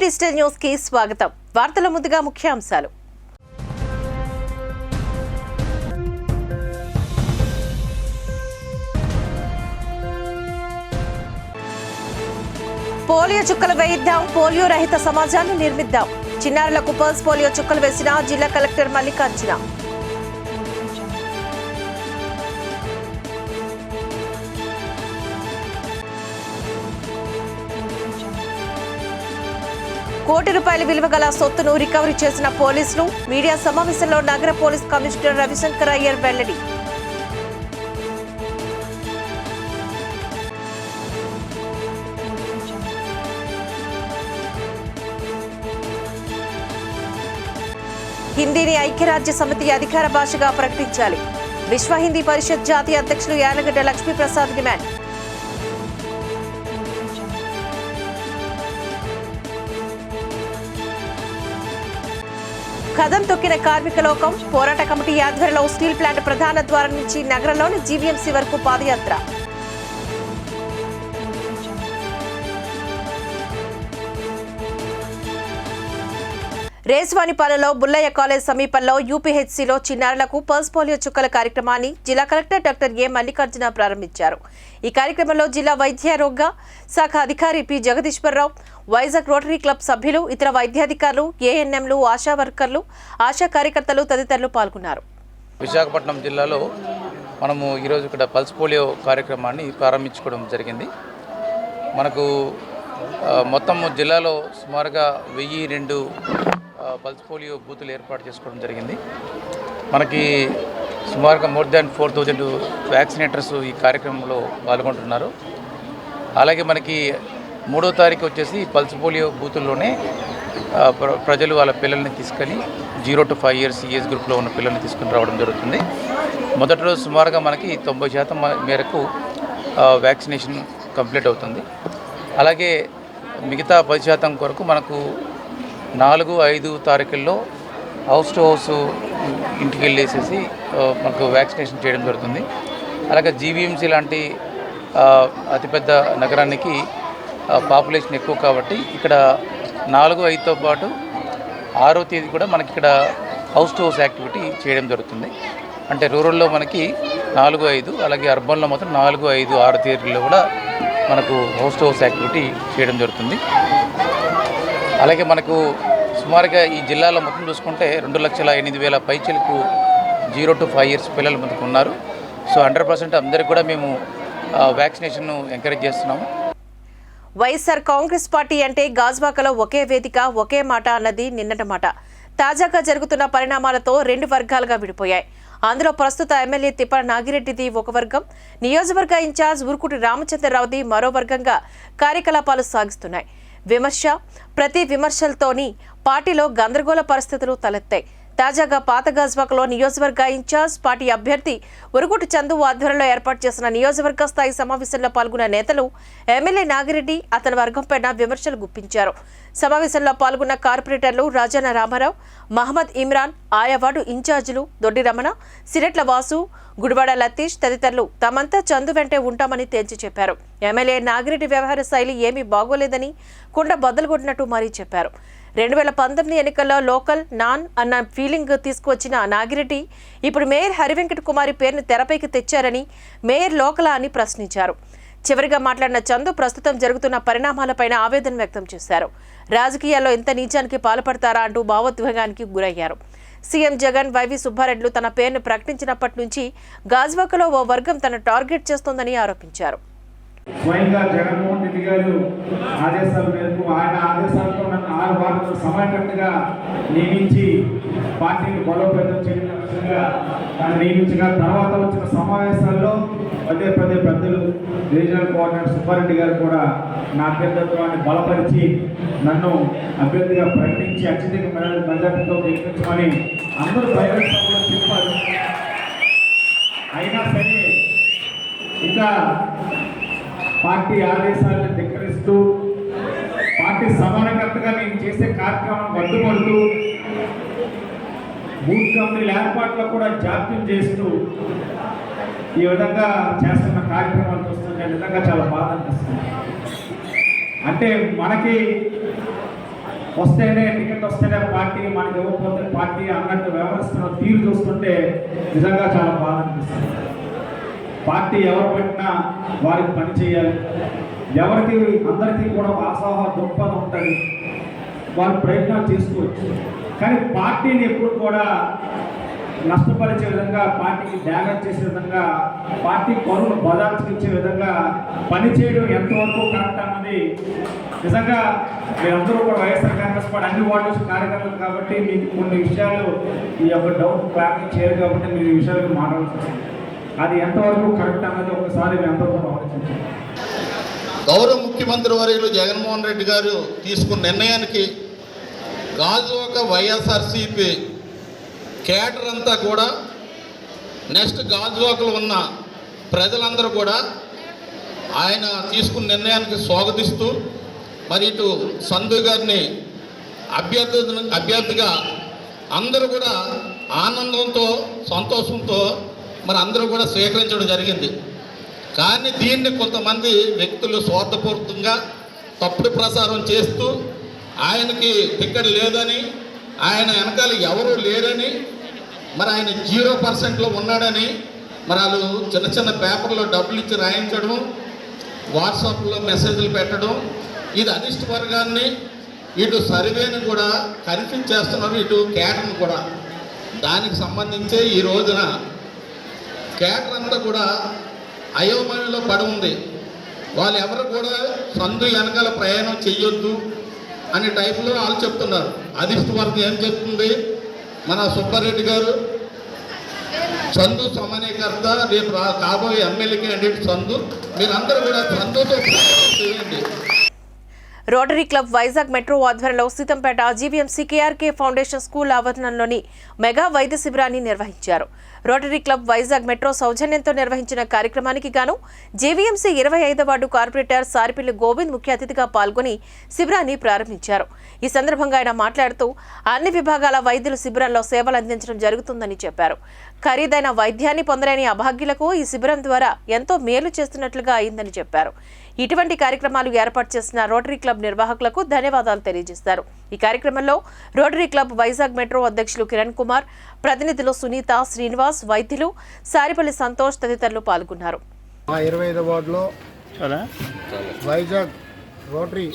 Digital news కి స్వాగతం. వార్తల ముందుగా ముఖ్యాంశాలు. పోలియో చుక్కలు వేయిద్దాం, పోలియో రహిత సమాజాన్ని నిర్మిద్దాం. చిన్నారులకు పల్స్ పోలియో చుక్కలు వేసిన జిల్లా కలెక్టర్ మల్లికార్జున. కోటి రూపాయల విలువ గల సొత్తును రికవరీ చేసిన పోలీసులు. మీడియా సమావేశంలో నగర పోలీస్ కమిషనర్ రవిశంకర్ అయ్యర్ వెల్లడి. హిందీని ఐక్యరాజ్య సమితి అధికార భాషగా ప్రకటించాలి. విశ్వ హిందీ పరిషత్ జాతీయ అధ్యక్షులు యాలగడ్డ లక్ష్మీప్రసాద్ డిమాండ్. కదం తొక్కిన కార్మిక లోకం. పోరాట కమిటీ ఆధ్వర్యంలో స్టీల్ ప్లాంట్ ప్రధాన ద్వారం నుంచి నగరంలోని జీవీఎంసీ వరకు పాదయాత్ర. రేస్వానిపాలెంలో బుల్లయ్య కాలేజ్ సమీపంలో యూపీహెచ్సీలో చిన్నారులకు పల్స్ పోలియో చుక్కల కార్యక్రమాన్ని జిల్లా కలెక్టర్ డాక్టర్ ఏ మల్లికార్జున ప్రారంభించారు. ఈ కార్యక్రమంలో జిల్లా వైద్యారోగ్య శాఖ అధికారి P Jagadeeswara Rao, Vizag rotary club సభ్యులు, ఇతర వైద్యాధికారులు, ఏఎన్ఎంలు, ఆశా వర్కర్లు, ఆశా కార్యకర్తలు తదితరులు పాల్గొన్నారు. విశాఖపట్నం జిల్లాలో మనము ఈరోజు ఇక్కడ పల్స్ పోలియో కార్యక్రమాన్ని ప్రారంభించుకోవడం జరిగింది. మనకు మొత్తం జిల్లాలో సుమారుగా 1002 పల్స్ పోలియో బూతులు ఏర్పాటు చేసుకోవడం జరిగింది. మనకి సుమారుగా మోర్ దాన్ 4000 వ్యాక్సినేటర్స్ ఈ కార్యక్రమంలో పాల్గొంటున్నారు. అలాగే మనకి 3వ తారీఖు వచ్చేసి పల్స్ పోలియో బూతుల్లోనే ప్రజలు వాళ్ళ పిల్లల్ని తీసుకొని 0 to 5 years ఏజ్ గ్రూప్లో ఉన్న పిల్లల్ని తీసుకుని రావడం జరుగుతుంది. మొదటి రోజు సుమారుగా మనకి 90% మేరకు వ్యాక్సినేషన్ కంప్లీట్ అవుతుంది. అలాగే మిగతా 10% కొరకు మనకు 4, 5 తారీఖుల్లో హౌస్ టు హౌస్ ఇంటికి వెళ్ళేసేసి మనకు వ్యాక్సినేషన్ చేయడం జరుగుతుంది. అలాగే జీవీఎంసీ లాంటి అతిపెద్ద నగరానికి పాపులేషన్ ఎక్కువ కాబట్టి ఇక్కడ 4, 5తో పాటు 6వ తేదీ కూడా మనకి ఇక్కడ హౌస్ టు హౌస్ యాక్టివిటీ చేయడం జరుగుతుంది. అంటే రూరల్లో మనకి 4, 5, అలాగే అర్బన్లో మాత్రం 4, 5, 6 తేదీల్లో కూడా మనకు హౌస్ టు హౌస్ యాక్టివిటీ చేయడం జరుగుతుంది. అలాగే మనకు సుమారుగా ఈ జిల్లాలో మొత్తం చూసుకుంటే 2,08,000 పైచలకు 0 to 5 years పిల్లలు మనకు ఉన్నారు. సో 100% అందరికీ కూడా మేము వ్యాక్సినేషన్ను ఎంకరేజ్ చేస్తున్నాము. వైఎస్ఆర్ కాంగ్రెస్ పార్టీ అంటే గాజువాకలో ఒకే వేదిక, ఒకే మాట అన్నది నిన్నటి మాట. తాజాగా జరుగుతున్న పరిణామాలతో 2 వర్గాలుగా విడిపోయాయి. అందులో ప్రస్తుత ఎమ్మెల్యే తిప్పల నాగిరెడ్డిది ఒక వర్గం, నియోజకవర్గ ఇన్ఛార్జ్ ఉరుకుటి రామచంద్రరావుది మరో వర్గంగా కార్యకలాపాలు సాగిస్తున్నాయి. ప్రతి విమర్శలతోని పార్టీలో గందరగోళ పరిస్థితులు తలెత్తాయి. తాజాగా పాత గాజువాకలో నియోజకవర్గ ఇన్ఛార్జ్ పార్టీ అభ్యర్థి ఉరుగుటి చందు ఆధ్వర్యంలో ఏర్పాటు చేసిన నియోజకవర్గ స్థాయి సమావేశంలో పాల్గొన్న నేతలు ఎమ్మెల్యే నాగిరెడ్డి అతని వర్గంపైన విమర్శలు గుప్పించారు. సమావేశంలో పాల్గొన్న కార్పొరేటర్లు రాజాన రామారావు, మహమ్మద్ ఇమ్రాన్, ఆయా వార్డు ఇన్ఛార్జీలు దొడ్డి రమణ, సిరెట్ల వాసు, గుడివాడ లతీష్ తదితరులు తామంతా చందు వెంటే ఉంటామని తేల్చి చెప్పారు. ఎమ్మెల్యే నాగిరెడ్డి వ్యవహార శైలి ఏమీ బాగోలేదని కుండ బద్దలు కొట్టినట్టు మరీ చెప్పారు. 2019 ఎన్నికల్లో లోకల్ నాన్ అన్న ఫీలింగ్ తీసుకువచ్చిన నాగిరెడ్డి ఇప్పుడు మేయర్ హరివెంకట కుమారి పేరును తెరపైకి తెచ్చారని, మేయర్ లోకలా అని ప్రశ్నించారు. చివరిగా మాట్లాడిన చందు ప్రస్తుతం జరుగుతున్న పరిణామాలపైన ఆవేదన వ్యక్తం చేశారు. రాజకీయాల్లో ఎంత నీచానికి పాల్పడతారా అంటూ భావోద్వేగానికి గురయ్యారు. సీఎం జగన్, వైవి సుబ్బారెడ్డిలు తన పేరును ప్రకటించినప్పటి నుంచి గాజువాకలో ఓ వర్గం తన టార్గెట్ చేస్తోందని ఆరోపించారు. స్వయంగా జగన్మోహన్ రెడ్డి గారు ఆదేశాల మేరకు ఆయన ఆదేశాలతో నన్ను 6 వార్డులకు సమయకట్టుగా నియమించి పార్టీని బలోపేతం చేయడం విషయంగా నన్ను నియమించగా తర్వాత వచ్చిన సమావేశాల్లో పదే పెద్దలు రీజనల్ కోఆర్డినేటర్ సుబ్బారెడ్డి గారు కూడా నా అభ్యర్థిత్వాన్ని బలపరిచి నన్ను అభ్యర్థిగా ప్రకటించి అత్యధిక మెజార్టీతో గెలిపించమని అందరూ ప్రైవేట్ సభలో చెప్పారు. అయినా సరే ఇంకా పార్టీ ఆదేశాలను ధిక్కరిస్తూ పార్టీ సమన్వయకర్తగా నేను చేసే కార్యక్రమం అడ్డుపడుతూ బూత్ కమిటీల ఏర్పాట్లో కూడా జాప్యం చేస్తూ ఈ విధంగా చేస్తున్న కార్యక్రమాలు చూస్తుంటే నిజంగా చాలా బాధ అనిపిస్తుంది. అంటే మనకి వస్తేనే టికెట్ వస్తేనే పార్టీ, మనకి ఇవ్వకపోతే పార్టీ అన్నట్టు వ్యవహరిస్తున్న తీరు చూస్తుంటే నిజంగా చాలా బాధ అనిపిస్తుంది. పార్టీ ఎవరు పెట్టినా వారికి పని చేయాలి, ఎవరికి అందరికీ కూడా ఆశాహ దృక్పథం ఉంటుంది, వాళ్ళు ప్రయత్నాలు చేసుకోవచ్చు. కానీ పార్టీని ఎప్పుడు కూడా నష్టపరిచే విధంగా, పార్టీకి డ్యామేజ్ చేసే విధంగా, పార్టీ పనులు బదార్చిచ్చే విధంగా పనిచేయడం ఎంతవరకు కరెక్ట్ అన్నది నిజంగా మీరందరూ కూడా వైఎస్ఆర్ కాంగ్రెస్ పార్టీ అన్ని వార్డు కార్యకర్తలు కాబట్టి మీకు కొన్ని విషయాలు ఈ యొక్క డౌట్ క్లారిఫై చేయరు కాబట్టి మీరు ఈ విషయాలు మాట్లాడాల్సి వస్తుంది. అది ఎంతవరకు కరెక్ట్ అన్నది ఒకసారి మీ అందరూ కూడా ఆలోచించాలి. గౌరవ ముఖ్యమంత్రి వర్యులు జగన్మోహన్ రెడ్డి గారు తీసుకున్న నిర్ణయానికి గాజువాక వైఎస్ఆర్సీపీ కేడర్ అంతా కూడా, నెక్స్ట్ గాజువాకలో ఉన్న ప్రజలందరూ కూడా ఆయన తీసుకున్న నిర్ణయానికి స్వాగతిస్తూ, మరి ఇటు సంధు గారిని అభ్యర్థిగా అందరూ కూడా ఆనందంతో సంతోషంతో మరి అందరూ కూడా స్వీకరించడం జరిగింది. కానీ దీన్ని కొంతమంది వ్యక్తులు స్వార్థపూరితంగా తప్పుడు ప్రసారం చేస్తూ ఆయనకి టికెట్ లేదని, ఆయన వెనకాల ఎవరూ లేరని, మరి ఆయన 0%లో ఉన్నాడని మరి వాళ్ళు చిన్న చిన్న పేపర్లో డబ్బులు ఇచ్చి రాయించడం, వాట్సాప్లో మెసేజ్లు పెట్టడం, ఇది అనిష్ట వర్గాన్ని ఇటు సర్వేని కూడా కన్ఫ్యూజ్ చేస్తున్నారు, ఇటు కేటర్ని కూడా. దానికి సంబంధించే ఈ రోజున కేటర్ అంతా కూడా అయోమయంలో పడి ఉంది. వాళ్ళు ఎవరు కూడా సందు వెనకాల ప్రయాణం చెయ్యొద్దు అనే టైపులో వాళ్ళు చెప్తున్నారు. అధిష్ట వర్గం ఏం చెప్తుంది, మన సుబ్బారెడ్డి గారు సందు సమన్వయకర్త, రేపు కాబోయే ఎమ్మెల్యే క్యాండిడేట్ సందు, మీరందరూ కూడా సందుతో చేయండి. రోటరీ క్లబ్ వైజాగ్ మెట్రో ఆధ్వర్యంలో Seethampeta GVMC KRK foundation school ఆవరణలోని మెగా వైద్య శిబిరాన్ని నిర్వహించారు. రోటరీ క్లబ్ వైజాగ్ మెట్రో సౌజన్యంతో నిర్వహించిన కార్యక్రమానికి గాను జీవీఎంసీ 25వ వార్డు కార్పొరేటర్ సారిపిల్లి గోవింద్ ముఖ్య అతిథిగా పాల్గొని శిబిరాన్ని ప్రారంభించారు. ఈ సందర్భంగా ఆయన మాట్లాడుతూ అన్ని విభాగాల వైద్యులు శిబిరంలో సేవలు అందించడం జరుగుతుందని చెప్పారు. ఖరీదైన వైద్యాన్ని పొందలేని అభాగ్యులకు ఈ శిబిరం ద్వారా ఎంతో మేలు చేస్తున్నట్లుగా అయిందని చెప్పారు. ఇటువంటి కార్యక్రమాలు ఏర్పాటు చేసిన రోటరీ క్లబ్ నిర్వాహకులకు ధన్యవాదాలు తెలియజేశారు. ఈ కార్యక్రమంలో రోటరీ క్లబ్ వైజాగ్ మెట్రో అధ్యక్షులు కిరణ్ కుమార్, ప్రతినిధులు సునీత, శ్రీనివాస్, వైద్యులు సారిపల్లి సంతోష్ తదితరులు పాల్గొన్నారు. 25వ వార్డులో వైజాగ్ రోటరీ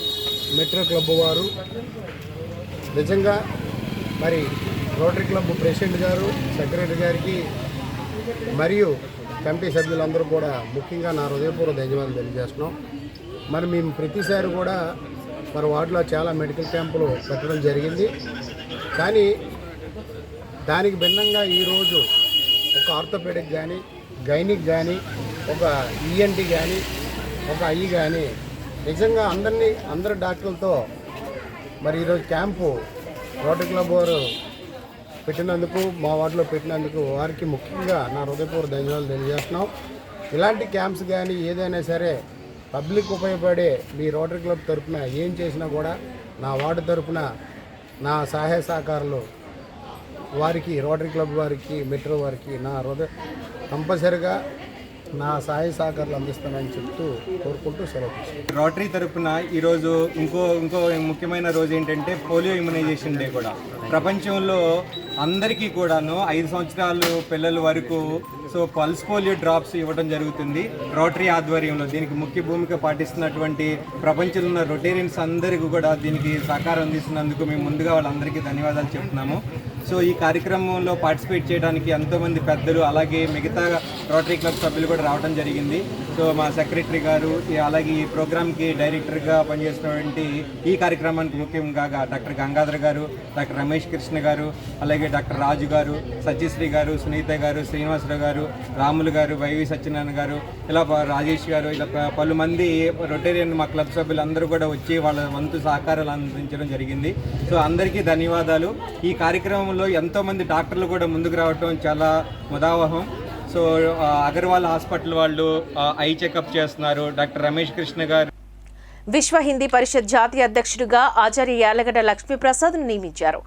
మెట్రో క్లబ్ వారు నిజంగా మరి రోటరీ క్లబ్ ప్రెసిడెంట్ గారు, సెక్రటరీ గారికి మరియు కమిటీ సభ్యులందరూ కూడా ముఖ్యంగా నా హృదయపూర్వక ధన్యవాదాలు తెలియజేస్తున్నాం. మరి మేము ప్రతిసారి కూడా మరి వార్డులో చాలా మెడికల్ క్యాంపులు పెట్టడం జరిగింది. కానీ దానికి భిన్నంగా ఈరోజు ఒక ఆర్థోపెడిక్ కానీ, గైనిక్ కానీ, ఒక ఈఎన్టీ కానీ, ఒక ఐ కానీ నిజంగా అందరి డాక్టర్లతో మరి ఈరోజు క్యాంపు రోటరీ క్లబ్ వారు పెట్టినందుకు, మా వార్డులో పెట్టినందుకు వారికి ముఖ్యంగా నా హృదయపూర్వక ధన్యవాదాలు తెలియజేస్తున్నాం. ఇలాంటి క్యాంప్స్ కానీ ఏదైనా సరే పబ్లిక్ ఉపయోగపడే మీ రోటరీ క్లబ్ తరఫున ఏం చేసినా కూడా నా వార్డు తరఫున నా సహాయ సహకారాలు వారికి, రోటరీ క్లబ్ వారికి, మెట్రో వారికి నా కంపల్సరిగా నా సహాయ సహకారాలు అందిస్తానని చెప్తూ కోరుకుంటూ సెలవు. రోటరీ తరఫున ఈరోజు ఇంకో ముఖ్యమైన రోజు ఏంటంటే పోలియో ఇమ్యునైజేషన్ డే కూడా. ప్రపంచంలో అందరికీ కూడాను 5 సంవత్సరాలు పిల్లల వరకు పల్స్ పోలియో డ్రాప్స్ ఇవ్వడం జరుగుతుంది రోటరీ ఆధ్వర్యంలో. దీనికి ముఖ్య భూమిక పాటిస్తున్నటువంటి ప్రపంచంలో ఉన్న రొటేరియన్స్ అందరికీ కూడా దీనికి సహకారం అందిస్తున్నందుకు మేము ముందుగా వాళ్ళందరికీ ధన్యవాదాలు చెప్తున్నాము. ఈ కార్యక్రమంలో పార్టిసిపేట్ చేయడానికి ఎంతోమంది పెద్దలు, అలాగే మిగతా రోటరీ క్లబ్ సభ్యులు కూడా రావడం జరిగింది. మా సెక్రటరీ గారు, అలాగే ఈ ప్రోగ్రామ్కి డైరెక్టర్గా పనిచేసినటువంటి ఈ కార్యక్రమానికి ముఖ్యంగా డాక్టర్ గంగాధర్ గారు, డాక్టర్ రమేష్ కృష్ణ గారు, అలాగే డాక్టర్ రాజు గారు, సత్యశ్రీ గారు, సునీత గారు, శ్రీనివాసరావు గారు, రాములు గారు, వైవి సత్యనారాయణ గారు, ఇలా రాజేష్ గారు, ఇలా పలుమంది రొటేరియన్ మా క్లబ్ సభ్యులందరూ కూడా వచ్చి వాళ్ళ వంతు సహకారాలు అందించడం జరిగింది. అందరికీ ధన్యవాదాలు. ఈ కార్యక్రమంలో ఎంతోమంది డాక్టర్లు కూడా ముందుకు రావడం చాలా ముదావహం. అగర్వాల్ హాస్పిటల్ వాళ్ళు ఐ చెకప్ చేస్తున్నారు. డాక్టర్ రమేష్ కృష్ణ గారు విశ్వ హిందీ పరిషత్ జాతీయ అధ్యక్షుడిగా ఆచార్య యాలగడ్డ లక్ష్మీప్రసాద్ను నియమించారు.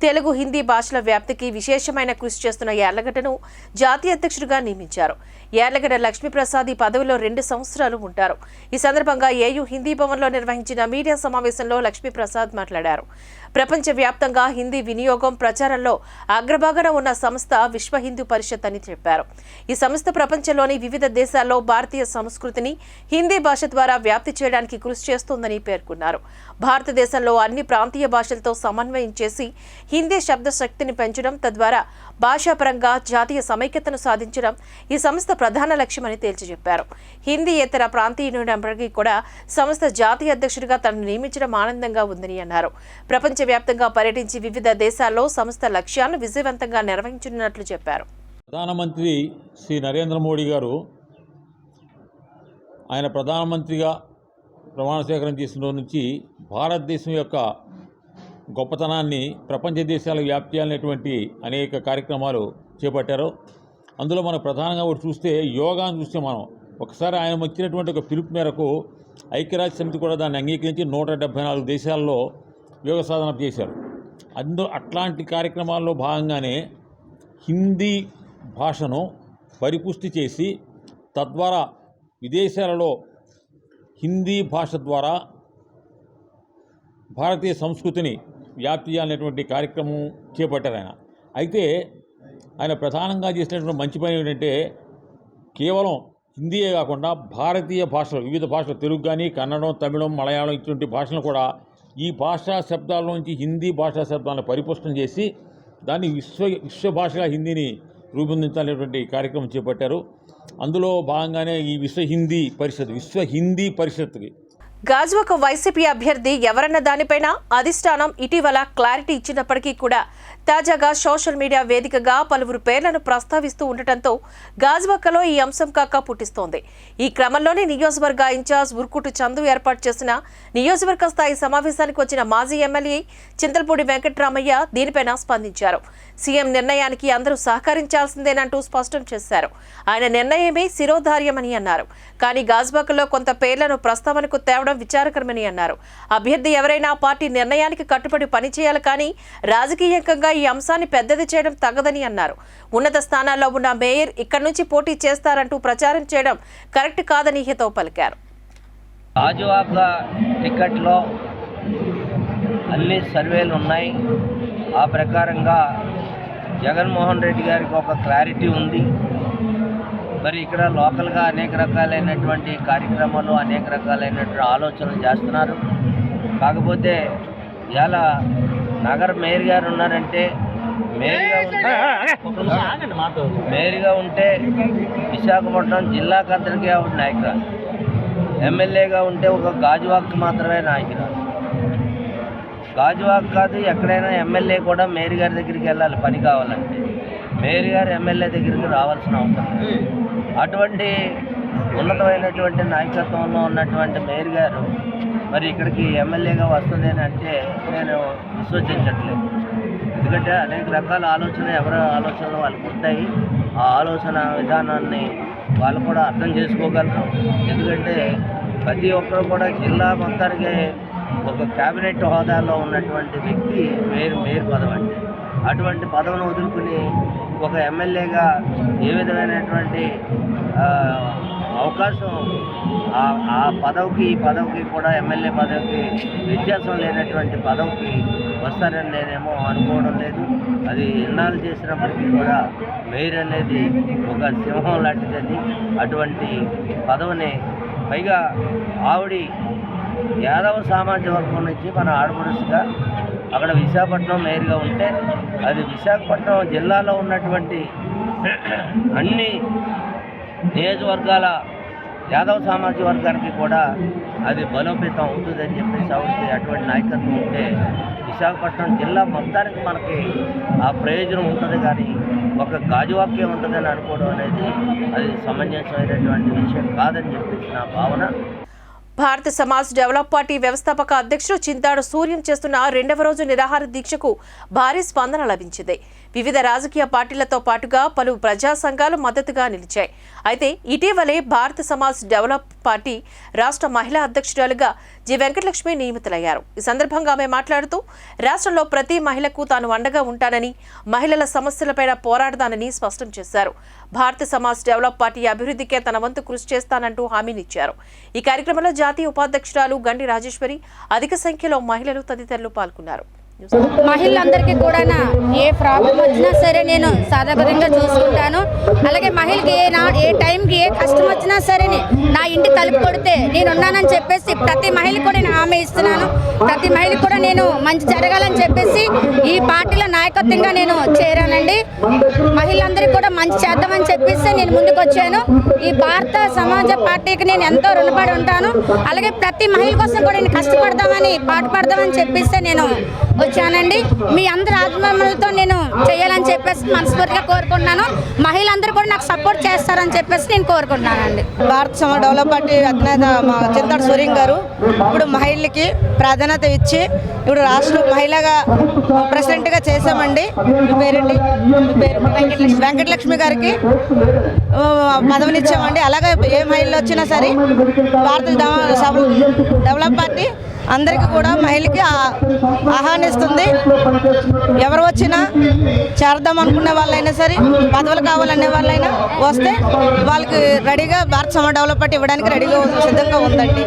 తెలుగు, హిందీ భాషల వ్యాప్తికి విశేషమైన కృషి చేస్తున్న యార్లగడ్డను జాతీయ అధ్యక్షుడిగా నియమించారు. యార్లగడ్డ లక్ష్మీప్రసాద్ ఈ పదవిలో 2 సంవత్సరాలు ఉంటారు. ఈ సందర్భంగా ఏయూ హిందీ భవన్లో నిర్వహించిన మీడియా సమావేశంలో లక్ష్మీప్రసాద్ మాట్లాడారు. ప్రపంచవ్యాప్తంగా హిందీ వినియోగం, ప్రచారంలో అగ్రభాగాన ఉన్న సంస్థ విశ్వ హిందూ పరిషత్ అని చెప్పారు. ఈ సంస్థ ప్రపంచంలోని వివిధ దేశాల్లో భారతీయ సంస్కృతిని హిందీ భాష ద్వారా వ్యాప్తి చేయడానికి కృషి చేస్తోందని పేర్కొన్నారు. భారతదేశంలో అన్ని ప్రాంతీయ భాషలతో సమన్వయం చేసి హిందీ శబ్ద శక్తిని పెంచడం, తద్వారా భాషాపరంగా జాతీయ సమైక్యతను సాధించడం ఈ సంస్థ ప్రధాన లక్ష్యమని తేల్చి చెప్పారు. హిందీయేతర ప్రాంతీయుడైనప్పటికీ కూడా సంస్థ జాతీయ అధ్యక్షుడిగా తనను నియమించడం ఆనందంగా ఉందని అన్నారు. ప్రపంచవ్యాప్తంగా పర్యటించి వివిధ దేశాల్లో సంస్థ లక్ష్యాలను విజయవంతంగా నిర్వహించనున్నట్లు చెప్పారు. ప్రధానమంత్రి శ్రీ నరేంద్ర మోడీ గారు ఆయన ప్రధానమంత్రిగా ప్రమాణ స్వీకారం చేసిన రోజు నుంచి భారతదేశం యొక్క గొప్పతనాన్ని ప్రపంచ దేశాలకు వ్యాప్తి అనేటువంటి అనేక కార్యక్రమాలు చేపట్టారు. అందులో మనం ప్రధానంగా ఒకటి చూస్తే యోగాను చూస్తే మనం ఒకసారి ఆయన వచ్చినటువంటి ఒక పిలుపు మేరకు ఐక్యరాజ్య సమితి కూడా దాన్ని అంగీకరించి 174 దేశాల్లో యోగ సాధన చేశారు. అట్లాంటి కార్యక్రమాల్లో భాగంగానే హిందీ భాషను పరిపుష్టి చేసి తద్వారా విదేశాలలో హిందీ భాష ద్వారా భారతీయ సంస్కృతిని వ్యాప్తి చేయాలనేటువంటి కార్యక్రమం చేపట్టారు ఆయన. అయితే ఆయన ప్రధానంగా చేసినటువంటి మంచి పని ఏంటంటే కేవలం హిందీయే కాకుండా భారతీయ భాషలు, వివిధ భాషలు, తెలుగు కానీ, కన్నడం, తమిళం, మలయాళం ఇటువంటి భాషలను కూడా ఈ భాషా శబ్దాల నుంచి హిందీ భాషా శబ్దాలను పరిపుష్టం చేసి దాన్ని విశ్వ భాషగా హిందీని రూపొందించాలనేటువంటి కార్యక్రమం చేపట్టారు. అందులో భాగంగానే ఈ విశ్వ హిందీ పరిషత్కి గాజువాక వైసీపీ అభ్యర్థి ఎవరన్న దానిపైన అధిష్టానం ఇటీవల క్లారిటీ ఇచ్చినప్పటికీ కూడా తాజాగా సోషల్ మీడియా వేదికగా పలువురు పేర్లను ప్రస్తావిస్తూ ఉండటంతో గాజువాకలో ఈ అంశం కాక పుట్టిస్తోంది. ఈ క్రమంలోనే నియోజకవర్గ ఇన్ఛార్జ్ ఉర్కుటు చందు ఏర్పాటు చేసిన నియోజకవర్గ స్థాయి సమావేశానికి వచ్చిన మాజీ ఎమ్మెల్యే చింతలపూడి వెంకటరామయ్య దీనిపైన స్పందించారు. సీఎం నిర్ణయానికి అందరూ సహకరించాల్సిందేనంటూ స్పష్టం చేశారు. ఆయన నిర్ణయమే శిరోధార్యమని అన్నారు. కానీ గాజువాకలో కొంత పేర్లను ప్రస్తావనకు తేవడం విచారకరమని అన్నారు. అభ్యర్థి ఎవరైనా పార్టీ నిర్ణయానికి కట్టుబడి పనిచేయాలి, కానీ రాజకీయంగా ఈ అంశాన్ని పెద్దది చేయడం తగదని అన్నారు. ఉన్నత స్థానాల్లో ఉన్న మేయర్ ఇక్కడి నుంచి పోటీ చేస్తారంటూ ప్రచారం చేయడం కరెక్ట్ కాదని హితవు పలికారు. గాజువాక టికెట్లో అన్ని సర్వేలు ఉన్నాయి. ఆ ప్రకారంగా జగన్మోహన్ రెడ్డి గారికి ఒక క్లారిటీ ఉంది. మరి ఇక్కడ లోకల్గా అనేక రకాలైనటువంటి కార్యక్రమాలు, అనేక రకాలైనటువంటి ఆలోచనలు చేస్తున్నారు. కాకపోతే ఇవాళ నగర మేయర్ గారు ఉన్నారంటే మేయర్గా ఉంటే విశాఖపట్నం జిల్లాకు అందరికీ ఆవిడ నాయకురాలు, ఎమ్మెల్యేగా ఉంటే ఒక గాజువాక్ మాత్రమే నాయకురాలు. గాజువాక్ కాదు, ఎక్కడైనా ఎమ్మెల్యే కూడా మేయర్ గారి దగ్గరికి వెళ్ళాలి పని కావాలంటే. మేయర్ గారు ఎమ్మెల్యే దగ్గరికి రావాల్సిన అవసరం లేదు. అటువంటి ఉన్నతమైనటువంటి నాయకత్వంలో ఉన్నటువంటి మేయర్ గారు మరి ఇక్కడికి ఎమ్మెల్యేగా వస్తుంది అని అంటే నేను విశ్వసించట్లేదు. ఎందుకంటే అనేక రకాల ఎవరి ఆలోచనలు వాళ్ళకు ఉంటాయి. ఆ ఆలోచన విధానాన్ని వాళ్ళు కూడా అర్థం చేసుకోగలరు. ఎందుకంటే ప్రతి ఒక్కరు కూడా జిల్లా మొత్తానికి ఒక క్యాబినెట్ హోదాలో ఉన్నటువంటి వ్యక్తి మేయర్ పదవి అంటే, అటువంటి పదవిని వదులుకుని ఒక ఎమ్మెల్యేగా ఏ విధమైనటువంటి అవకాశం ఆ పదవికి ఈ పదవికి కూడా ఎమ్మెల్యే పదవికి వ్యత్యాసం లేనటువంటి పదవికి వస్తారని నేనేమో అనుకోవడం లేదు. అది ఎన్నాళ్ళు చేసినప్పటికీ కూడా మేయర్ అనేది ఒక సింహం లాంటిది. అటువంటి పదవిని పైగా ఆవిడ యాదవ సామాజిక వర్గం నుంచి మన ఆడపడుచుగా అక్కడ విశాఖపట్నం మేయర్గా ఉంటే అది విశాఖపట్నం జిల్లాలో ఉన్నటువంటి అన్ని నియోజకవర్గాల యాదవ సామాజిక వర్గానికి కూడా అది బలోపేతం అవుతుందని చెప్పేసి ఆవిడకి అటువంటి నాయకత్వం ఉంటే విశాఖపట్నం జిల్లా మొత్తానికి మనకి ఆ ప్రయోజనం ఉంటుంది. కానీ ఒక గాజువాక్యం ఉంటుందని అనుకోవడం అనేది అది సమంజసమైనటువంటి విషయం కాదని చెప్పేసి నా భావన. భారత సమాజ్ డెవలప్ పార్టీ వ్యవస్థాపక అధ్యక్షుడు చింతాడు సూర్యం చేస్తున్న 2వ రోజు నిరాహార దీక్షకు భారీ స్పందన లభించింది. వివిధ రాజకీయ పార్టీలతో పాటుగా పలు ప్రజా సంఘాలు మద్దతుగా నిలిచాయి. అయితే ఇటీవలే భారత సమాజ్ డెవలప్ పార్టీ రాష్ట్ర మహిళా అధ్యక్షురాలుగా జి వెంకటలక్ష్మి నియమితులయ్యారు. ఈ సందర్భంగా ఆమె మాట్లాడుతూ రాష్ట్రంలో ప్రతి మహిళకు తాను అండగా ఉంటానని, మహిళల సమస్యలపై పోరాడతానని స్పష్టం చేశారు. భారత సమాజ్ డెవలప్ పార్టీ అభివృద్ధికే తన వంతు కృషి చేస్తానంటూ హామీనిచ్చారు. ఈ కార్యక్రమంలో జాతీయ ఉపాధ్యక్షురాలు గండి రాజేశ్వరి, అధిక సంఖ్యలో మహిళలు తదితరులు పాల్గొన్నారు. మహిళలందరికీ కూడా ఏ ప్రాబ్లం వచ్చినా సరే నేను సాధారణంగా చూసుకుంటాను. అలాగే మహిళకి ఏ టైంకి ఏ కష్టం వచ్చినా సరే నా ఇంటి తలుపు కొడితే నేను ఉన్నానని చెప్పేసి ప్రతి మహిళకు కూడా నేను హామీ ఇస్తున్నాను. ప్రతి మహిళకు కూడా నేను మంచి జరగాలని చెప్పేసి ఈ పార్టీలో నాయకత్వంగా నేను చేరానండి. మహిళలందరికీ కూడా మంచి చేద్దామని చెప్పేసి నేను ముందుకు వచ్చాను. ఈ భారత సమాజ పార్టీకి నేను ఎంతో రుణపడి ఉంటాను. అలాగే ప్రతి మహిళ కోసం కూడా నేను కష్టపడదామని పాటుపడదామని చెప్పేసి నేను వచ్చానండి. మీ అందరి ఆత్మలతో నేను చేయాలని చెప్పేసి మనస్ఫూర్తిగా కోరుకుంటున్నాను. మహిళలందరూ కూడా నాకు సపోర్ట్ చేస్తారని చెప్పేసి నేను కోరుకుంటున్నానండి. భారత సమాజ్ డెవలప్ పార్టీ అధినేత చింతాడు సూర్యం గారు ఇప్పుడు మహిళలకి ప్రాధాన్యత ఇచ్చి ఇప్పుడు రాష్ట్ర మహిళగా ప్రెసిడెంట్గా చేశామండి. పేరేంటి? వెంకటలక్ష్మి గారికి పదవినిచ్చామండి. అలాగే ఏ మహిళలు వచ్చినా సరే భారత డెవలప్ పార్టీ అందరికీ కూడా మహిళకి ఆహ్వానిస్తుంది. ఎవరు వచ్చినా చేరదాం అనుకునే వాళ్ళైనా సరే, పదవులు కావాలనే వాళ్ళైనా వస్తే వాళ్ళకి రెడీగా భారత సమాజ్ డెవలప్ పార్టీ ఇవ్వడానికి రెడీగా సిద్ధంగా ఉందండి.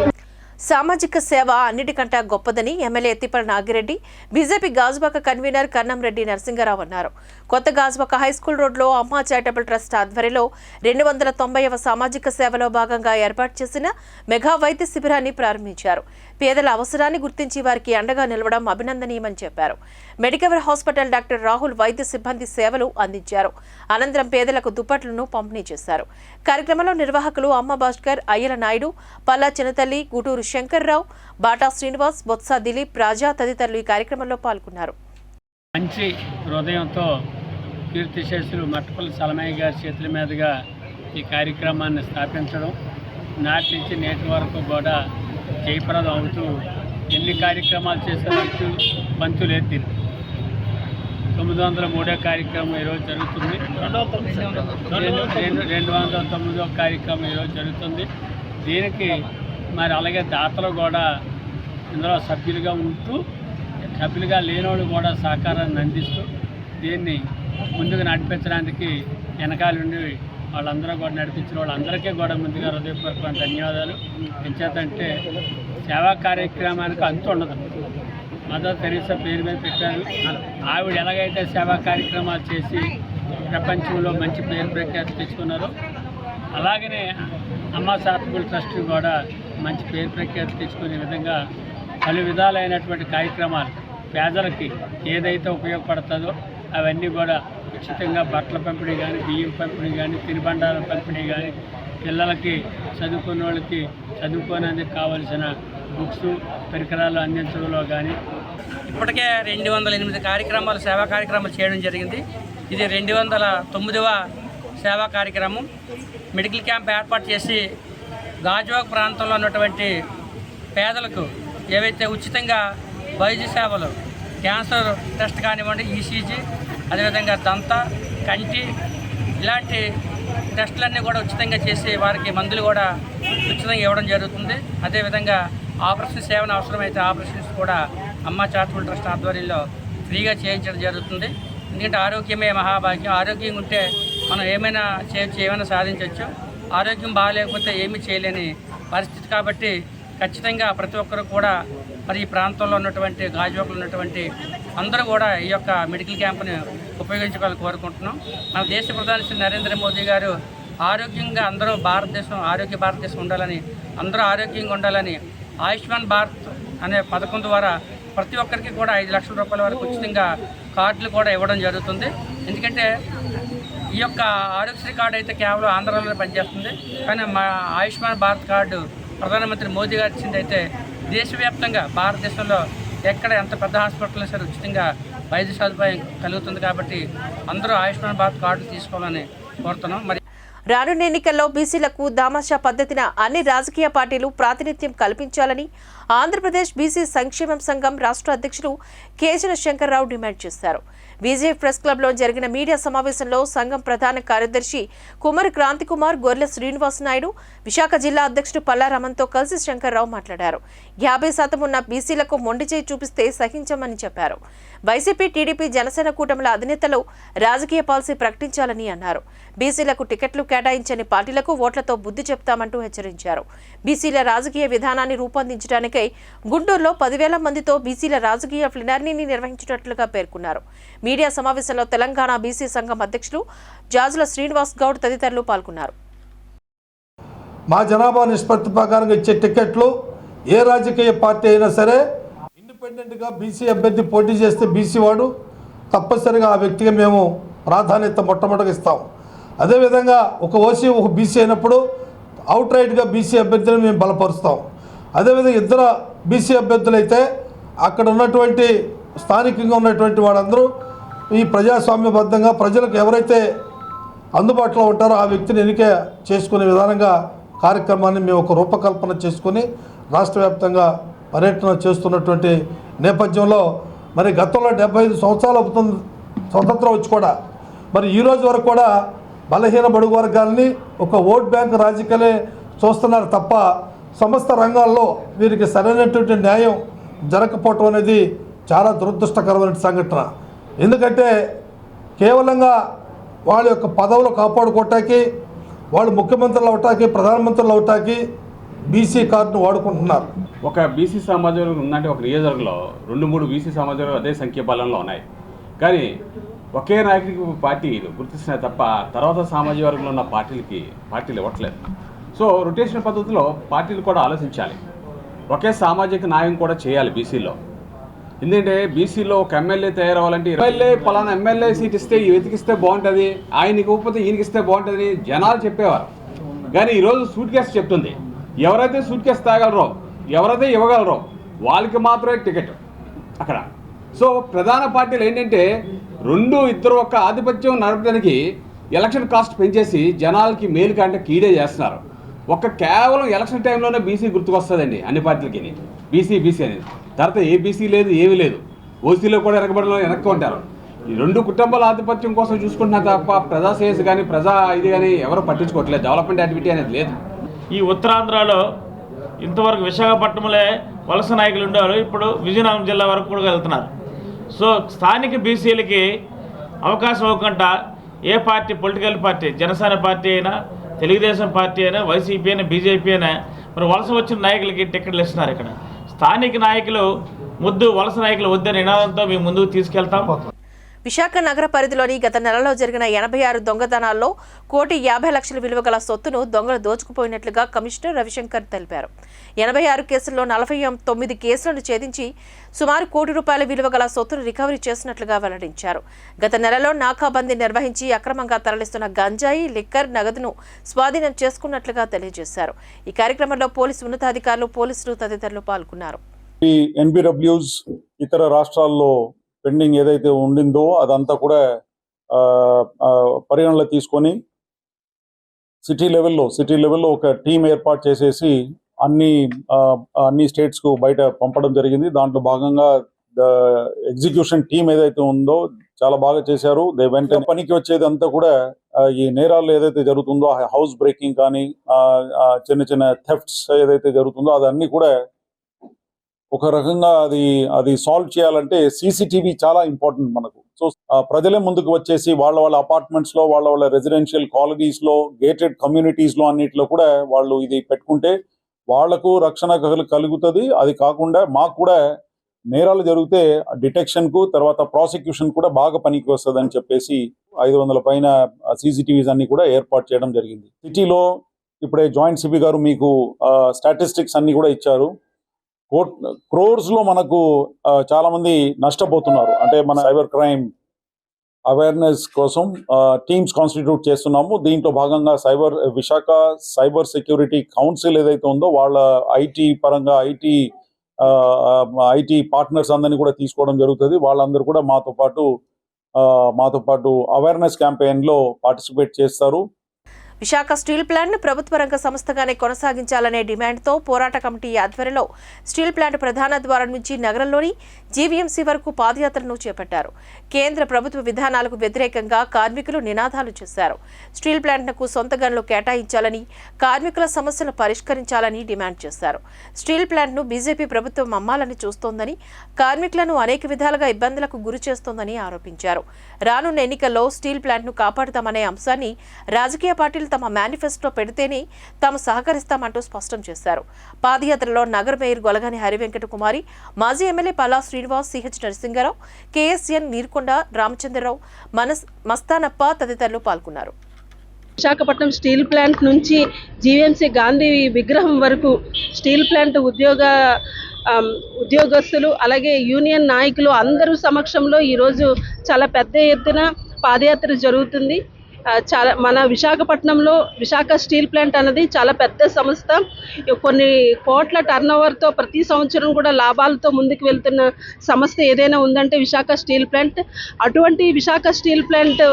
సామాజిక సేవ అన్నిటికంటే గొప్పదని ఎమ్మెల్యే తిప్పల నాగిరెడ్డి, బీజేపీ గాజువాక కన్వీనర్ కన్నంరెడ్డి నరసింగరావు అన్నారు. కొత్త గాజువాక హైస్కూల్ రోడ్లో అమ్మా చారిటబుల్ ట్రస్ట్ ఆధ్వర్యంలో 290వ సామాజిక సేవలో భాగంగా ఏర్పాటు చేసిన మెగా వైద్య శిబిరాన్ని ప్రారంభించారు. పేదల అవసరాన్ని గుర్తించి వారికి అండగా నిలవడం అభినందనీయమని చెప్పారు. మెడికవర్ హాస్పిటల్ డాక్టర్ రాహుల్ వైద్య సిబ్బంది సేవలు అందించారు. అనంతరం పేదలకు దుప్పట్లను పంపిణీ చేశారు. కార్యక్రమంలో నిర్వాహకులు అమ్మ భాస్కర్, అయ్యల నాయుడు, పల్లా చిన్నతల్లి, గుటూరు శంకర్రావు, బాటా శ్రీనివాస్, బొత్స దిలీప్, రాజా తదితరులు ఈ కార్యక్రమంలో పాల్గొన్నారు. మంచి హృదయంతో కీర్తిశేషులు మట్టపల్లి సలమయ్య గారి చేతుల మీదుగా ఈ కార్యక్రమాన్ని స్థాపించడం, నాటి నుంచి నేటి వరకు కూడా జయప్రదం అవుతూ ఎన్ని కార్యక్రమాలు చేసే పంచులేదు. 903వ కార్యక్రమం ఈరోజు జరుగుతుంది. 209వ కార్యక్రమం ఈరోజు జరుగుతుంది. దీనికి మరి అలాగే దాతలు కూడా ఇందులో సభ్యులుగా ఉంటూ, సభ్యులుగా లేనివాళ్ళు కూడా సహకారాన్ని అందిస్తూ దీన్ని ముందుకు నడిపించడానికి వెనకాలండి వాళ్ళందరూ కూడా నడిపించిన వాళ్ళందరికీ కూడా ముందుగా హృదయపూర్వకమైన ధన్యవాదాలు. ఎంచేతంటే సేవా కార్యక్రమానికి అంతు ఉండదు. మదర్ తెరీసా పేరు మీద పెట్టారు. ఆవిడ ఎలాగైతే సేవా కార్యక్రమాలు చేసి ప్రపంచంలో మంచి పేరు ప్రఖ్యాతి తెచ్చుకున్నారో, అలాగనే అమ్మా చారిటబుల్ ట్రస్ట్ కూడా మంచి పేరు ప్రఖ్యాతి తెచ్చుకునే విధంగా పలు విధాలైనటువంటి కార్యక్రమాలు పేదలకి ఏదైతే ఉపయోగపడుతుందో అవన్నీ కూడా ఉచితంగా బట్టల పంపిణీ కానీ, బియ్యం పంపిణీ కానీ, తినుబండాల పంపిణీ కానీ, పిల్లలకి చదువుకున్న వాళ్ళకి చదువుకోవడానికి కావలసిన బుక్స్, పరికరాలు అందించడంలో కానీ ఇప్పటికే 208 కార్యక్రమాలు, సేవా కార్యక్రమాలు చేయడం జరిగింది. ఇది 209వ సేవా కార్యక్రమం. మెడికల్ క్యాంప్ ఏర్పాటు చేసి గాజువాక ప్రాంతంలో ఉన్నటువంటి పేదలకు ఏవైతే ఉచితంగా వైద్య సేవలు, క్యాన్సర్ టెస్ట్ కానివ్వండి, ఈసీజీ, అదేవిధంగా దంత, కంటి ఇలాంటి టెస్టులన్నీ కూడా ఉచితంగా చేసి వారికి మందులు కూడా ఉచితంగా ఇవ్వడం జరుగుతుంది. అదేవిధంగా ఆపరేషన్ సేవను అవసరమైతే ఆపరేషన్స్ కూడా అమ్మా చారిటబుల్ ట్రస్ట్ ఆధ్వర్యంలో ఫ్రీగా చేయించడం జరుగుతుంది. ఎందుకంటే ఆరోగ్యమే మహాభాగ్యం. ఆరోగ్యంగా ఉంటే మనం ఏమైనా చేయొచ్చు, ఏమైనా సాధించవచ్చు. ఆరోగ్యం బాగాలేకపోతే ఏమీ చేయలేని పరిస్థితి. కాబట్టి ఖచ్చితంగా ప్రతి ఒక్కరు కూడా మరి ఈ ప్రాంతంలో ఉన్నటువంటి గాజువాకలో ఉన్నటువంటి అందరూ కూడా ఈ యొక్క మెడికల్ క్యాంప్ని ఉపయోగించుకోవాలని కోరుకుంటున్నాం. మన దేశ ప్రధాని శ్రీ నరేంద్ర మోదీ గారు ఆరోగ్యంగా అందరూ ఆరోగ్య భారతదేశం ఉండాలని, అందరూ ఆరోగ్యంగా ఉండాలని ఆయుష్మాన్ భారత్ అనే పథకం ద్వారా ప్రతి ఒక్కరికి కూడా 5 లక్షల రూపాయల వరకు ఉచితంగా కార్డులు కూడా ఇవ్వడం జరుగుతుంది. ఎందుకంటే ఈ యొక్క ఆరోగ్యశ్రీ కార్డు అయితే కేవలం ఆంధ్రాలోనే పనిచేస్తుంది. కానీ మా ఆయుష్మాన్ భారత్ కార్డు ప్రధానమంత్రి మోదీ గారు ఇచ్చింది అయితే దేశవ్యాప్తంగా భారతదేశంలో ఎక్కడ ఎంత పెద్ద హాస్పిటల్లో సరే ఉచితంగా వైద్య సదుపాయం కలుగుతుంది. కాబట్టి అందరూ ఆయుష్మాన్ భారత్ కార్డు తీసుకోవాలని కోరుతున్నాం. మరి రానున్న ఎన్నికల్లో బీసీలకు దామాషా పద్ధతిన అన్ని రాజకీయ పార్టీలు ప్రాతినిధ్యం కల్పించాలని ఆంధ్రప్రదేశ్ బీసీ సంక్షేమ సంఘం రాష్ట్ర అధ్యక్షులు కేశన శంకర్రావు డిమాండ్ చేశారు. విజయ్ ప్రెస్ క్లబ్లో జరిగిన మీడియా సమావేశంలో సంఘం ప్రధాన కార్యదర్శి కుమార్ క్రాంతి కుమార్, గొర్రెల శ్రీనివాస్ నాయుడు, విశాఖ జిల్లా అధ్యక్షుడు పల్లారామంతో కలిసి శంకర్రావు మాట్లాడారు. 50% ఉన్న బీసీలకు మొండి చేయి చూపిస్తే సహించమని చెప్పారు. వైసీపీ, టీడీపీ, జనసేన కూటమిల అధినేతలు రాజకీయ పాలసీ ప్రకటించాలని అన్నారు. బీసీలకు టికెట్లు కేటాయించని పార్టీలకు ఓట్లతో బుద్ధి చెప్తామంటూ హెచ్చరించారు. బీసీల రాజకీయ విధానాన్ని రూపొందించడానికై గుంటూరులో 10,000 మందితో బీసీల రాజకీయ ప్లీనరీని నిర్వహించినట్లుగా పేర్కొన్నారు. మీడియా సమావేశంలో తెలంగాణ బీసీ సంఘం అధ్యక్షులు జాజుల శ్రీనివాస్ గౌడ్ తదితరులు పాల్గొన్నారు. మా జనాభా నిష్పత్తి ప్రకారం ఇచ్చే టికెట్లు ఏ రాజకీయ పార్టీ అయినా సరే ఇండిపెండెంట్గా బీసీ అభ్యర్థి పోటీ చేస్తే బీసీ వాడు తప్పనిసరిగా ఆ వ్యక్తిగా మేము ప్రాధాన్యత మొట్టమొదటిగా ఇస్తాం. అదేవిధంగా ఒక ఓసీ ఒక బీసీ అయినప్పుడు అవుట్ రైట్గా బీసీ అభ్యర్థులను మేము బలపరుస్తాం. అదేవిధంగా ఇద్దరు బీసీ అభ్యర్థులు అయితే అక్కడ ఉన్నటువంటి స్థానికంగా ఉన్నటువంటి వాళ్ళందరూ ఈ ప్రజాస్వామ్యబద్ధంగా ప్రజలకు ఎవరైతే అందుబాటులో ఉంటారో ఆ వ్యక్తిని ఎన్నిక చేసుకునే విధానంగా కార్యక్రమాన్ని మేము ఒక రూపకల్పన చేసుకుని రాష్ట్ర వ్యాప్తంగా పర్యటన చేస్తున్నటువంటి నేపథ్యంలో మరి గతంలో 75 సంవత్సరాలు అవుతుంది స్వతంత్రం వచ్చి కూడా మరి ఈ రోజు వరకు కూడా బలహీన బడుగు వర్గాలని ఒక ఓట్ బ్యాంక్ రాజకీయాలే చూస్తున్నారు తప్ప సమస్త రంగాల్లో వీరికి సరైనటువంటి న్యాయం జరగకపోవటం అనేది చాలా దురదృష్టకరమైన సంఘటన. ఎందుకంటే కేవలంగా వాళ్ళ యొక్క పదవులు కాపాడుకోవటానికి, వాళ్ళు ముఖ్యమంత్రులు అవటానికి, ప్రధానమంత్రులు అవటానికి బీసీ కార్డును వాడుకుంటున్నారు. ఒక బీసీ సమాజం ఉందంటే ఒక నియోజకవర్గంలో 2-3 బీసీ సమాజాలు అదే సంఖ్యాబలంలో ఉన్నాయి. కానీ ఒకే నాయకుడికి పార్టీలు గుర్తిస్తున్నాయి తప్ప తర్వాత సామాజిక వర్గంలో ఉన్న పార్టీలు ఇవ్వట్లేదు. సో రొటేషన్ పద్ధతిలో పార్టీలు కూడా ఆలోచించాలి. ఒకే సామాజిక న్యాయం కూడా చేయాలి బీసీలో. ఎందుకంటే బీసీలో ఒక ఎమ్మెల్యే తయారవ్వాలంటే పలానా ఎమ్మెల్యే సీట్ ఇస్తే వెతికిస్తే బాగుంటుంది, ఆయన ఇవ్వకపోతే ఈయనకి ఇస్తే బాగుంటుంది జనాలు చెప్పేవారు. కానీ ఈరోజు సూట్ కేసు చెప్తుంది, ఎవరైతే సూట్ కేసు తాగలరో, ఎవరైతే ఇవ్వగలరో వాళ్ళకి మాత్రమే టికెట్ అక్కడ. సో ప్రధాన పార్టీలు ఏంటంటే ఇద్దరు ఒక ఆధిపత్యం నడపడానికి ఎలక్షన్ కాస్ట్ పెంచేసి జనాలకి మేలు కంటే కీడే చేస్తున్నారు. కేవలం ఎలక్షన్ టైంలోనే బీసీ గుర్తుకొస్తుందండి అన్ని పార్టీలకి. బీసీ అనేది తర్వాత ఏ బీసీ లేదు, ఏమీ లేదు. ఓసీలో కూడా వెనక్కి ఉంటారు. ఈ 2 కుటుంబాల ఆధిపత్యం కోసం చూసుకుంటున్నారు తప్ప ప్రజా శ్రేయస్ కానీ ఇది కానీ ఎవరు పట్టించుకోవట్లేదు. డెవలప్మెంట్ యాక్టివిటీ అనేది లేదు. ఈ ఉత్తరాంధ్రలో ఇంతవరకు విశాఖపట్నంలో వలస నాయకులు ఉండేవారు, ఇప్పుడు విజయనగరం జిల్లా వరకు కూడా వెళ్తున్నారు. సో స్థానిక బీసీలకి అవకాశం ఇవ్వకుండా ఏ party, political party, Janasena party అయినా, తెలుగుదేశం పార్టీ అయినా, వైసీపీ అయినా, బీజేపీ అయినా మరి వలస వచ్చిన నాయకులకి టికెట్లు ఇస్తున్నారు. ఇక్కడ స్థానిక నాయకులు వలస నాయకులు వద్దని నినాదంతో మేము ముందుకు తీసుకెళ్తాం. విశాఖ నగర పరిధిలోని గత నెలలో జరిగిన 86 దొంగతనాల్లో 1,50,00,000 విలువ గల సొత్తును దొంగలు దోచుకుపోయినట్లుగా కమిషనర్ రవిశంకర్ తెలిపారు. 86 కేసుల్లో 49 కేసులను ఛేదించి సుమారు ₹1,00,00,000 విలువ గల సొత్తును రికవరీ చేసినట్లుగా వెల్లడించారు. గత నెలలో నాకాబందీ నిర్వహించి అక్రమంగా తరలిస్తున్న గంజాయి, లిక్కర్, నగదును స్వాధీనం చేసుకున్నట్లుగా తెలియజేశారు. ఈ కార్యక్రమంలో పోలీసు ఉన్నతాధికారులు, పోలీసులు తదితరులు పాల్గొన్నారు. ఎన్బిడబ్ల్యూస్ ఇతర రాష్ట్రాల్లో పెండింగ్ ఏదైతే ఉండిందో అదంతా కూడా పరిగణలో తీసుకొని సిటీ లెవెల్లో ఒక టీం ఏర్పాటు చేసేసి అన్ని స్టేట్స్కు బయట పంపడం జరిగింది. దాంట్లో భాగంగా ఎగ్జిక్యూషన్ టీం ఏదైతే ఉందో చాలా బాగా చేశారు. వెంటనే పనికి వచ్చేది అంతా కూడా ఈ నేరాలు ఏదైతే జరుగుతుందో, హౌస్ బ్రేకింగ్ కానీ చిన్న థెఫ్ట్స్ ఏదైతే జరుగుతుందో అదన్నీ కూడా ఒక రకంగా అది సాల్వ్ చేయాలంటే సీసీటీవీ చాలా ఇంపార్టెంట్ మనకు. సో ప్రజలే ముందుకు వచ్చేసి వాళ్ళ అపార్ట్మెంట్స్ లో, వాళ్ళ రెసిడెన్షియల్ కాలనీస్ లో, గేటెడ్ కమ్యూనిటీస్ లో అన్నిట్లో కూడా వాళ్ళు ఇది పెట్టుకుంటే వాళ్లకు రక్షణ కలుగుతుంది. అది కాకుండా మాకు కూడా నేరాలు జరిగితే డిటెక్షన్ కు, తర్వాత ప్రాసిక్యూషన్ కూడా బాగా పనికి వస్తుంది అని చెప్పేసి 500 పైన సీసీటీవీస్ అన్ని కూడా ఏర్పాటు చేయడం జరిగింది. సిటీలో ఇప్పుడే జాయింట్ సిపి గారు మీకు స్టాటిస్టిక్స్ అన్ని కూడా ఇచ్చారు. క్రోర్స్ లో మనకు చాలా మంది నష్టపోతున్నారు. అంటే మన సైబర్ క్రైమ్ అవేర్నెస్ కోసం టీమ్స్ కాన్స్టిట్యూట్ చేస్తున్నాము. దీంట్లో భాగంగా విశాఖ సైబర్ సెక్యూరిటీ కౌన్సిల్ ఏదైతే ఉందో వాళ్ళ ఐటీ పరంగా ఐటీ పార్ట్నర్స్ అందరినీ కూడా తీసుకోవడం జరుగుతుంది. వాళ్ళందరూ కూడా మాతో పాటు అవేర్నెస్ క్యాంపెయిన్ లో పార్టిసిపేట్ చేస్తారు. విశాఖ స్టీల్ ప్లాంట్ను ప్రభుత్వ రంగ సంస్థగానే కొనసాగించాలనే డిమాండ్తో పోరాట కమిటీ ఆధ్వర్యంలో స్టీల్ ప్లాంట్ ప్రధాన ద్వారం నుంచి నగరంలోని జీవీఎంసీ వరకు పాదయాత్రను చేపట్టారు. కేంద్ర ప్రభుత్వ విధానాలకు వ్యతిరేకంగా కార్మికులు నినాదాలు చేశారు. స్టీల్ ప్లాంట్కు సొంత గనులు కేటాయించాలని, కార్మికుల సమస్యలు పరిష్కరించాలని డిమాండ్ చేశారు. స్టీల్ ప్లాంట్ను బీజేపీ ప్రభుత్వం అమ్మాలని చూస్తోందని, కార్మికులను అనేక విధాలుగా ఇబ్బందులకు గురి చేస్తోందని ఆరోపించారు. రానున్న ఎన్నికల్లో స్టీల్ ప్లాంట్ను కాపాడుతామనే అంశాన్ని రాజకీయ పార్టీలు తమ మేనిఫెస్టో పెడితేనే తాము సహకరిస్తామంటూ స్పష్టం చేశారు. పాదయాత్రలో నగర మేయర్ గొలగాని హరివెంకట కుమారి, మాజీ MLA Palla Srinivas, CH Narasinga Rao, KSN Neerkonda, Ramachandra Rao, Masthanappa తదితరులు పాల్గొన్నారు. విశాఖపట్నం స్టీల్ ప్లాంట్ నుంచి జీవీఎంసీ గాంధీ విగ్రహం వరకు స్టీల్ ప్లాంట్ ఉద్యోగస్తులు అలాగే యూనియన్ నాయకులు అందరూ సమక్షంలో ఈరోజు చాలా పెద్ద ఎత్తున పాదయాత్ర జరుగుతుంది. చాలా మన విశాఖపట్నంలో విశాఖ స్టీల్ ప్లాంట్ అన్నది చాలా పెద్ద సంస్థ. కొన్ని కోట్ల టర్నోవర్తో ప్రతి సంవత్సరం కూడా లాభాలతో ముందుకు వెళ్తున్న సంస్థ ఏదైనా ఉందంటే విశాఖ స్టీల్ ప్లాంట్. అటువంటి విశాఖ స్టీల్ ప్లాంట్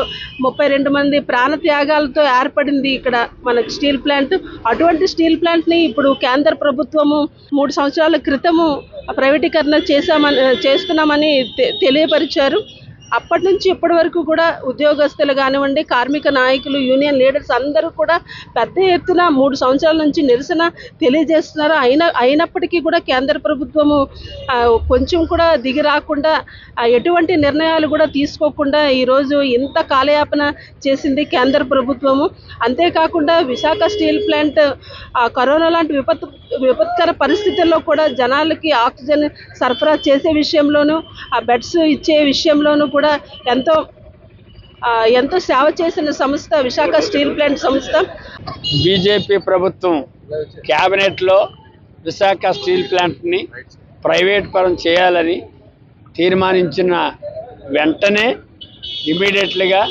32 మంది ప్రాణత్యాగాలతో ఏర్పడింది ఇక్కడ మన స్టీల్ ప్లాంట్. అటువంటి స్టీల్ ప్లాంట్ని ఇప్పుడు కేంద్ర ప్రభుత్వము 3 సంవత్సరాల క్రితము ప్రైవేటీకరణ చేస్తున్నామని తెలియపరిచారు. అప్పటి నుంచి ఇప్పటి వరకు కూడా ఉద్యోగస్తులు కానివ్వండి, కార్మిక నాయకులు, యూనియన్ లీడర్స్ అందరూ కూడా పెద్ద ఎత్తున 3 సంవత్సరాల నుంచి నిరసన తెలియజేస్తున్నారు. అయినప్పటికీ కూడా కేంద్ర ప్రభుత్వము కొంచెం కూడా దిగి రాకుండా, ఎటువంటి నిర్ణయాలు కూడా తీసుకోకుండా ఈరోజు ఇంత కాలయాపన చేసింది కేంద్ర ప్రభుత్వము. అంతేకాకుండా విశాఖ స్టీల్ ప్లాంట్ కరోనా లాంటి విపత్కర పరిస్థితుల్లో కూడా జనాలకి ఆక్సిజన్ సరఫరా చేసే విషయంలోనూ, ఆ బెడ్స్ ఇచ్చే విషయంలోనూ కూడా ఎంతో సేవ చేసిన సంస్థ విశాఖ స్టీల్ ప్లాంట్ సంస్థ. బీజేపీ ప్రభుత్వం క్యాబినెట్లో విశాఖ స్టీల్ ప్లాంట్ని ప్రైవేట్ పరం చేయాలని తీర్మానించిన వెంటనే ఇమీడియట్లీగా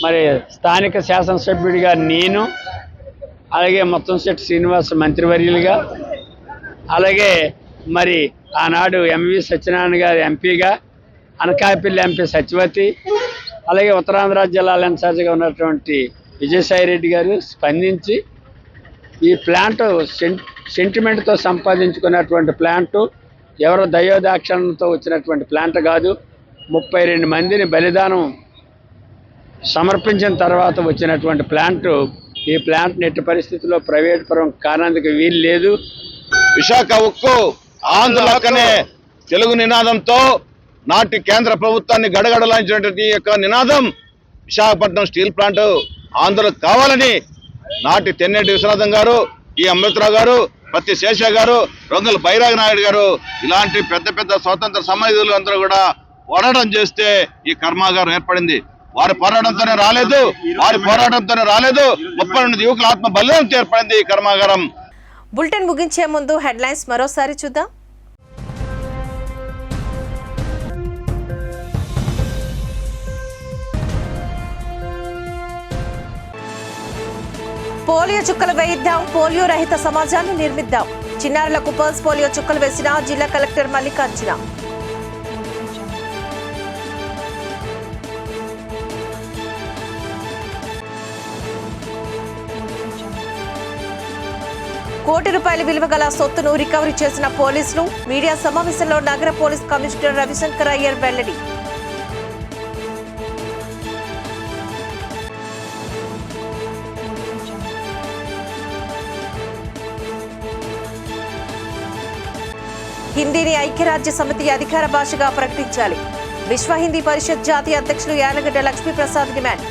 మరి స్థానిక శాసనసభ్యుడిగా నేను, అలాగే ముత్తంశెట్టి శ్రీనివాస్ మంత్రివర్యులుగా, అలాగే మరి ఆనాడు ఎంవి సత్యనారాయణ గారు ఎంపీగా, అనకాపల్లి ఎంపీ సత్యవతి, అలాగే ఉత్తరాంధ్ర జిల్లాల ఇన్ఛార్జిగా ఉన్నటువంటి విజయసాయి రెడ్డి గారు స్పందించి ఈ ప్లాంటు సెంటిమెంట్తో సంపాదించుకున్నటువంటి ప్లాంటు, ఎవరో దయోదాక్షణతో వచ్చినటువంటి ప్లాంట్ కాదు. 32 మందిని బలిదానం సమర్పించిన తర్వాత వచ్చినటువంటి ప్లాంటు. ఈ ప్లాంట్ని ఎట్టి పరిస్థితుల్లో ప్రైవేట్ పరం కారణానికి వీలు లేదు. విశాఖ ఉక్కు ఆంధ్రులక్కనే తెలుగు నినాదంతో నాటి కేంద్ర ప్రభుత్వాన్ని గడగడలాంచినటువంటి యొక్క నినాదం విశాఖపట్నం స్టీల్ ప్లాంట్ ఆంధ్రులకు కావాలని నాటి తెన్నేటి విశ్వనాథం గారు, ఈ అమృతరావు గారు, పత్తి శేష గారు, రొంగల బైరాగ నాయుడు గారు ఇలాంటి పెద్ద పెద్ద స్వాతంత్ర సమరయోధులు అందరూ కూడా పోరాటం చేస్తే ఈ కర్మాగారం ఏర్పడింది. వారి పోరాటంతోనే రాలేదు, 32 యువకుల ఆత్మ బలిదానంతో ఏర్పడింది ఈ కర్మాగారం. బులెటిన్ ముగించే ముందు హెడ్లైన్స్ మరోసారి చూద్దాం. పోలియో చుక్కలు వేయిద్దాం, పోలియో రహిత సమాజాన్ని నిర్మిద్దాం. చిన్నారులకు పల్స్ పోలియో చుక్కలు వేసిన జిల్లా కలెక్టర్ మల్లికార్జున. కోటి రూపాయల విలువ గల సొత్తును రికవరీ చేసిన పోలీసులు. మీడియా సమావేశంలో నగర పోలీస్ కమిషనర్ రవిశంకర్ అయ్యర్ వెల్లడి. హిందీని ఐక్యరాజ్య సమితి అధికార భాషగా ప్రకటించాలి. విశ్వ హిందీ పరిషత్ జాతీయ అధ్యక్షులు యాలగడ్డ లక్ష్మీప్రసాద్ డిమాండ్.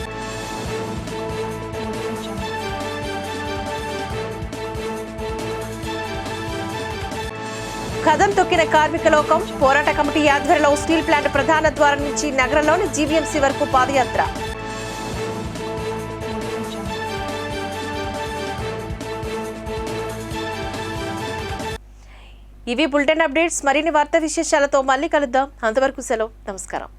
కదం తొక్కిన కార్మిక లోకం. పోరాట కమిటీ ఆధ్వర్యంలో స్టీల్ ప్లాంట్ ప్రధాన ద్వారం నుంచి నగరంలోని జీవీఎంసీ వరకు పాదయాత్ర. ఇవి బులెటిన్ అప్డేట్స్. మరిన్ని వార్తా విశేషాలతో మళ్ళీ కలుద్దాం. అంతవరకు సెలవు. నమస్కారం.